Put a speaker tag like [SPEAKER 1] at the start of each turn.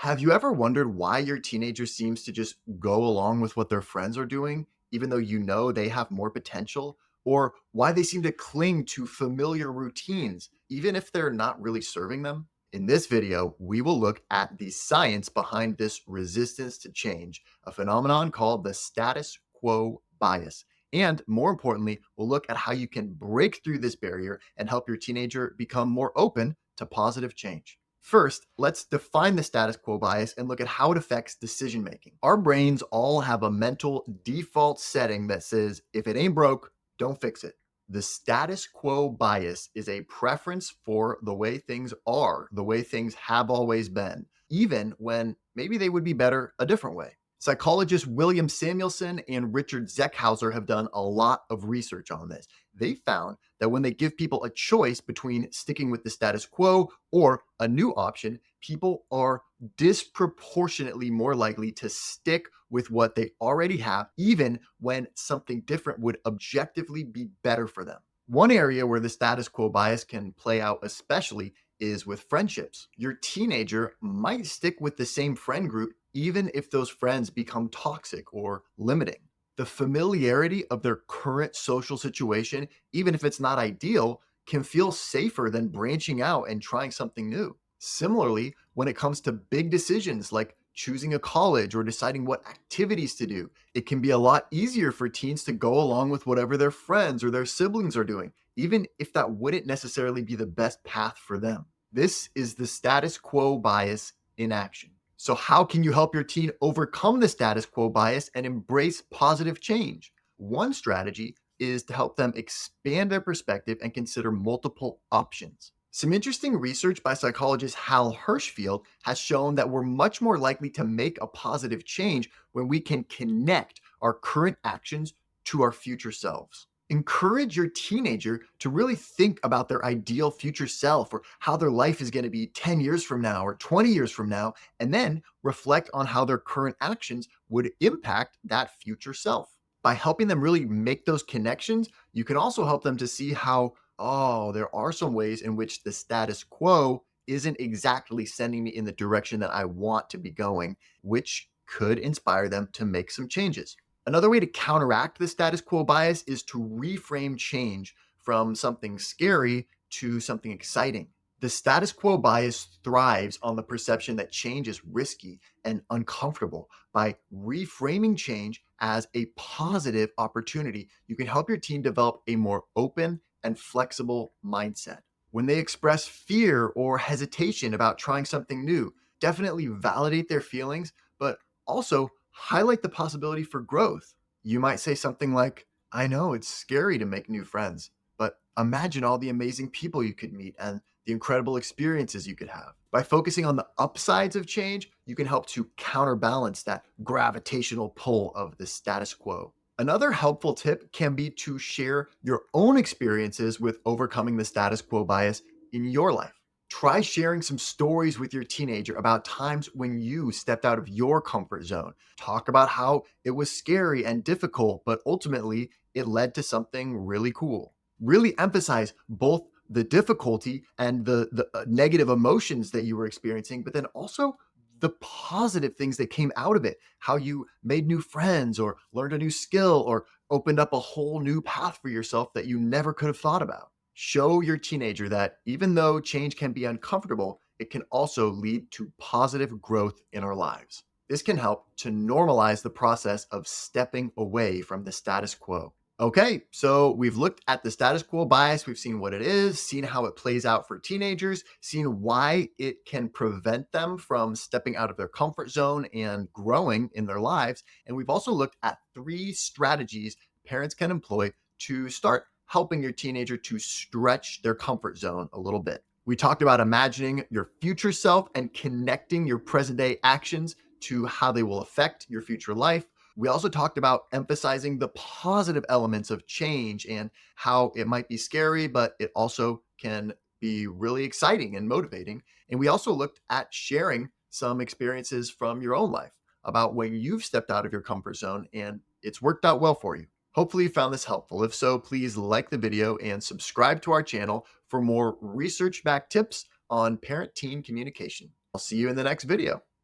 [SPEAKER 1] Have you ever wondered why your teenager seems to just go along with what their friends are doing, even though you know they have more potential? Or why they seem to cling to familiar routines, even if they're not really serving them? In this video, we will look at the science behind this resistance to change, a phenomenon called the status quo bias. And more importantly, we'll look at how you can break through this barrier and help your teenager become more open to positive change. First, let's define the status quo bias and look at how it affects decision making. Our brains all have a mental default setting that says, if it ain't broke, don't fix it. The status quo bias is a preference for the way things are, the way things have always been, even when maybe they would be better a different way. Psychologists William Samuelson and Richard Zeckhauser have done a lot of research on this. They found that when they give people a choice between sticking with the status quo or a new option, people are disproportionately more likely to stick with what they already have, even when something different would objectively be better for them. One area where the status quo bias can play out especially is with friendships. Your teenager might stick with the same friend group even if those friends become toxic or limiting. The familiarity of their current social situation, even if it's not ideal, can feel safer than branching out and trying something new. Similarly, when it comes to big decisions like choosing a college or deciding what activities to do, it can be a lot easier for teens to go along with whatever their friends or their siblings are doing, even if that wouldn't necessarily be the best path for them. This is the status quo bias in action. So, how can you help your teen overcome the status quo bias and embrace positive change? One strategy is to help them expand their perspective and consider multiple options. Some interesting research by psychologist Hal Hirschfield has shown that we're much more likely to make a positive change when we can connect our current actions to our future selves. Encourage your teenager to really think about their ideal future self or how their life is going to be 10 years from now or 20 years from now, and then reflect on how their current actions would impact that future self. By helping them really make those connections, you can also help them to see how, oh, there are some ways in which the status quo isn't exactly sending me in the direction that I want to be going, which could inspire them to make some changes. Another way to counteract the status quo bias is to reframe change from something scary to something exciting. The status quo bias thrives on the perception that change is risky and uncomfortable. By reframing change as a positive opportunity, you can help your team develop a more open and flexible mindset. When they express fear or hesitation about trying something new, definitely validate their feelings, but also highlight the possibility for growth. You might say something like, I know it's scary to make new friends, but imagine all the amazing people you could meet and the incredible experiences you could have. By focusing on the upsides of change, you can help to counterbalance that gravitational pull of the status quo. Another helpful tip can be to share your own experiences with overcoming the status quo bias in your life. Try sharing some stories with your teenager about times when you stepped out of your comfort zone. Talk about how it was scary and difficult, but ultimately it led to something really cool. Really emphasize both the difficulty and the negative emotions that you were experiencing, but then also the positive things that came out of it, how you made new friends or learned a new skill or opened up a whole new path for yourself that you never could have thought about. Show your teenager that even though change can be uncomfortable, it can also lead to positive growth in our lives. This can help to normalize the process of stepping away from the status quo. Okay, so we've looked at the status quo bias. We've seen what it is, seen how it plays out for teenagers, seen why it can prevent them from stepping out of their comfort zone and growing in their lives. And we've also looked at 3 strategies parents can employ to start helping your teenager to stretch their comfort zone a little bit. We talked about imagining your future self and connecting your present day actions to how they will affect your future life. We also talked about emphasizing the positive elements of change and how it might be scary, but it also can be really exciting and motivating. And we also looked at sharing some experiences from your own life about when you've stepped out of your comfort zone and it's worked out well for you. Hopefully you found this helpful. If so, please like the video and subscribe to our channel for more research-backed tips on parent-teen communication. I'll see you in the next video.